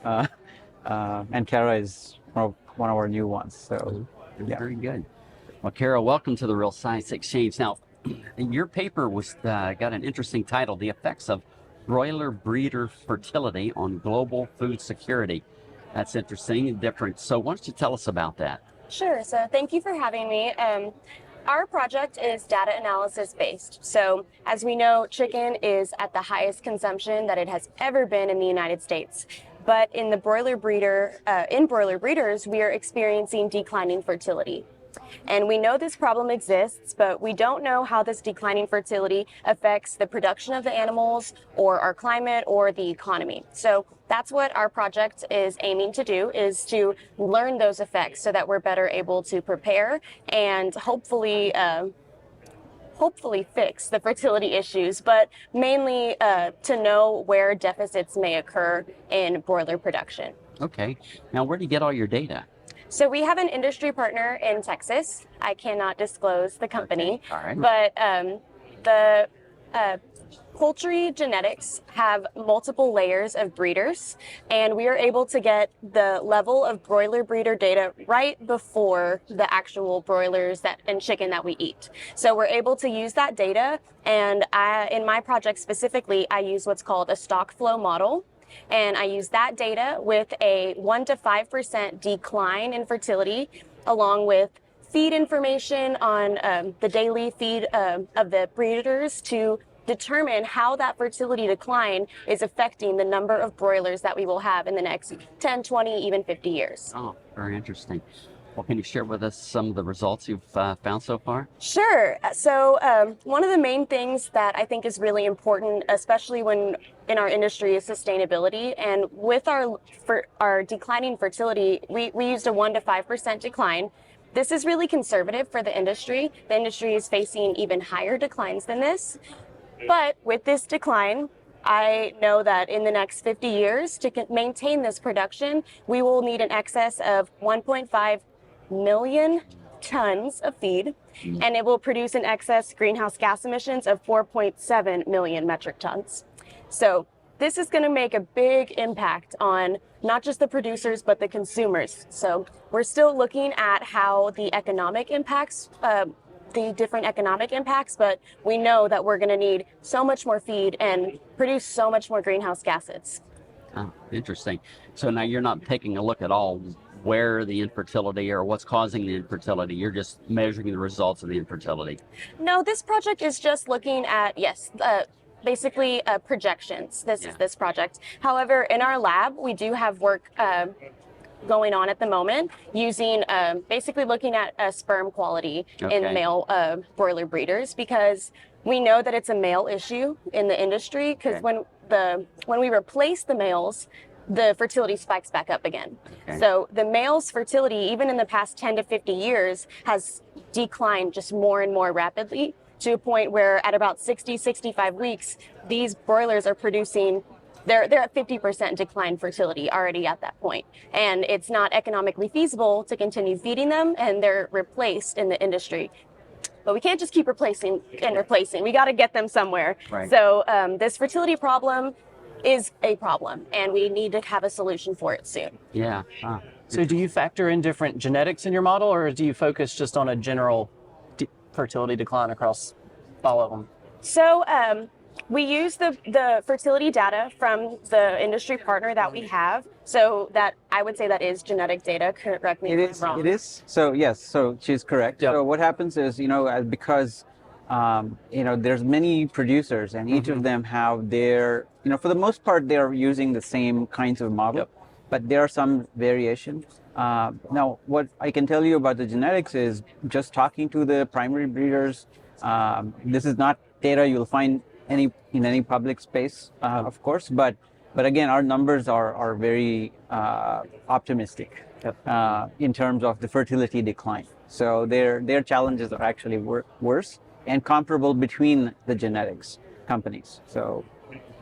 And Cara is one of our new ones. So very good. Well, Cara, welcome to the Real Science Exchange. Now, your paper was got an interesting title, The Effects of Broiler Breeder Fertility on Global Food Security. That's interesting and different. So why don't you tell us about that? Sure. So thank you for having me. Our project is data analysis based. So as we know, chicken is at the highest consumption that it has ever been in the United States. But in the broiler breeders, we are experiencing declining fertility. And we know this problem exists, but we don't know how this declining fertility affects the production of the animals or our climate or the economy. So that's what our project is aiming to do, is to learn those effects so that we're better able to prepare and hopefully fix the fertility issues, but mainly to know where deficits may occur in broiler production. Okay. Now, where do you get all your data? So we have an industry partner in Texas, I cannot disclose the company. Okay. All right. But the poultry genetics have multiple layers of breeders, and we are able to get the level of broiler breeder data right before the actual broilers and chicken that we eat. So we're able to use that data, and in my project specifically, I use what's called a stock flow model. And I use that data with a 1 to 5% decline in fertility, along with feed information on the daily feed of the breeders to determine how that fertility decline is affecting the number of broilers that we will have in the next 10, 20, even 50 years. Oh, very interesting. Well, can you share with us some of the results you've found so far? Sure. So one of the main things that I think is really important, especially when in our industry, is sustainability. And with our declining fertility, we used a 1 to 5% decline. This is really conservative for the industry. The industry is facing even higher declines than this. But with this decline, I know that in the next 50 years, to maintain this production, we will need an excess of 1.5 million tons of feed, and it will produce an excess greenhouse gas emissions of 4.7 million metric tons. So this is going to make a big impact on not just the producers, but the consumers. So we're still looking at how the economic impacts, the different economic impacts, but we know that we're going to need so much more feed and produce so much more greenhouse gases. Oh, interesting. So now you're not taking a look at all where the infertility or what's causing the infertility. You're just measuring the results of the infertility. No, this project is just looking at, basically projections. This is this project. However, in our lab, we do have work going on at the moment using basically looking at sperm quality in male broiler breeders, because we know that it's a male issue in the industry, because when we replace the males, the fertility spikes back up again. So the male's fertility, even in the past 10 to 50 years, has declined just more and more rapidly, to a point where at about 60, 65 weeks, these broilers are producing, they're at 50% decline fertility already at that point. And it's not economically feasible to continue feeding them, and they're replaced in the industry. But we can't just keep replacing and replacing. We got to get them somewhere. Right. So this fertility problem is a problem, and we need to have a solution for it soon. Yeah. So do you factor in different genetics in your model, or do you focus just on a general fertility decline across all of them? So we use the fertility data from the industry partner that we have. So that, I would say, that is genetic data. Correct me if I'm wrong. It is. So yes, so she's correct. Yep. So what happens is, because there's many producers, and each of them have their, for the most part, they're using the same kinds of model, but there are some variation. Now, what I can tell you about the genetics is just talking to the primary breeders. This is not data you'll find in any public space, of course, but again, our numbers are very optimistic in terms of the fertility decline. So their challenges are actually worse and comparable between the genetics companies. So,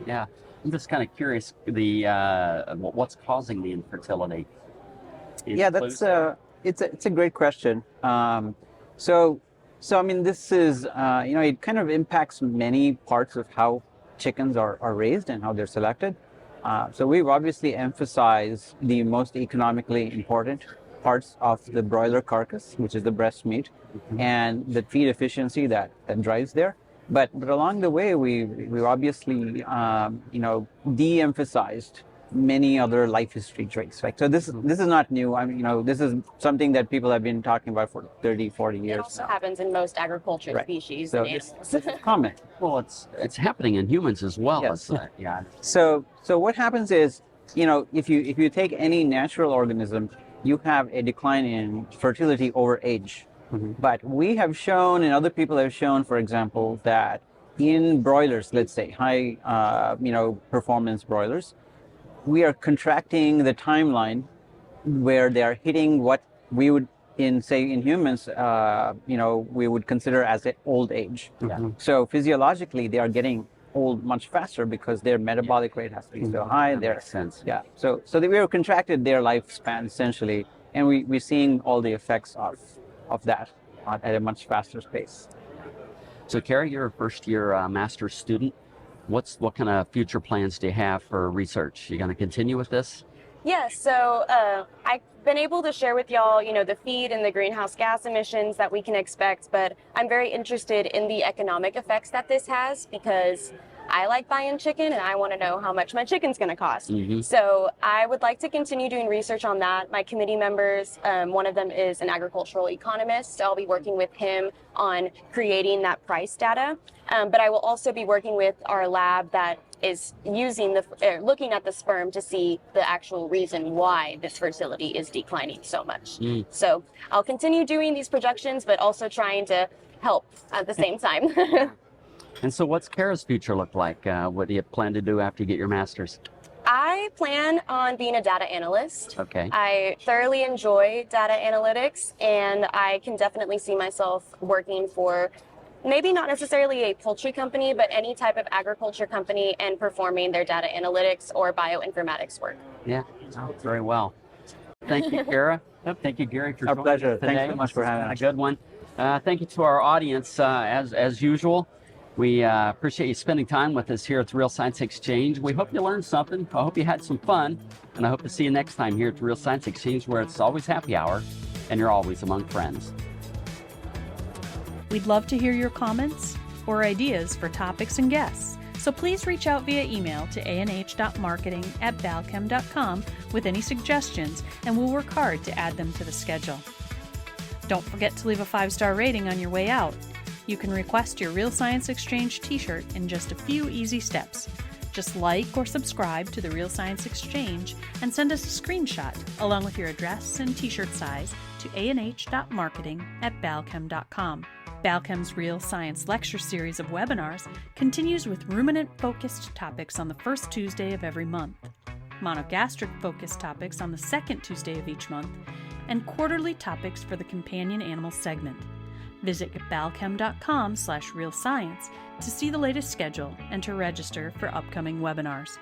yeah, I'm just kind of curious what's causing the infertility. That's it's a great question. So I mean, this is it kind of impacts many parts of how chickens are raised and how they're selected. So we've obviously emphasized the most economically important parts of the broiler carcass, which is the breast meat, and the feed efficiency that drives there. But along the way, we obviously de-emphasized many other life history traits. Right? So this is not new. I mean, this is something that people have been talking about for 30, 40 years. It also now. happens in most agricultural species. So and this is common. Well, it's happening in humans as well. Yes. Yeah. So what happens is, if you take any natural organism, you have a decline in fertility over age. But we have shown, and other people have shown, for example, that in broilers, let's say high performance broilers, we are contracting the timeline where they are hitting what we would in humans, we would consider as an old age. So physiologically, they are getting old much faster because their metabolic rate has to be so high. That makes sense. Yeah. So we have contracted their lifespan essentially, and we're seeing all the effects of that. at a much faster pace. So, Cara, you're a first-year master's student. What kind of future plans do you have for research? You going to continue with this? Yes, so I've been able to share with y'all, the feed and the greenhouse gas emissions that we can expect, but I'm very interested in the economic effects that this has because I like buying chicken and I want to know how much my chicken's going to cost. So I would like to continue doing research on that. My committee members, one of them is an agricultural economist. So I'll be working with him on creating that price data. But I will also be working with our lab that is using looking at the sperm to see the actual reason why this fertility is declining so much. So I'll continue doing these projections, but also trying to help at the same time. And so what's Cara's future look like? What do you plan to do after you get your master's? I plan on being a data analyst. Okay. I thoroughly enjoy data analytics, and I can definitely see myself working for maybe not necessarily a poultry company, but any type of agriculture company and performing their data analytics or bioinformatics work. Yeah, very well. Thank you, Cara. Thank you, Giri, for Our joining pleasure. us today. Thanks so much for having us. A good one. Thank you to our audience, as usual. We appreciate you spending time with us here at the Real Science Exchange. We hope you learned something. I hope you had some fun. And I hope to see you next time here at the Real Science Exchange, where it's always happy hour and you're always among friends. We'd love to hear your comments or ideas for topics and guests. So please reach out via email to anh.marketing@balchem.com with any suggestions, and we'll work hard to add them to the schedule. Don't forget to leave a 5-star rating on your way out. You can request your Real Science Exchange t-shirt in just a few easy steps. Just like or subscribe to the Real Science Exchange and send us a screenshot along with your address and t-shirt size to anh.marketing@balchem.com. Balchem's Real Science Lecture Series of webinars continues with ruminant-focused topics on the first Tuesday of every month, monogastric-focused topics on the second Tuesday of each month, and quarterly topics for the companion animal segment. Visit balchem.com/realscience to see the latest schedule and to register for upcoming webinars.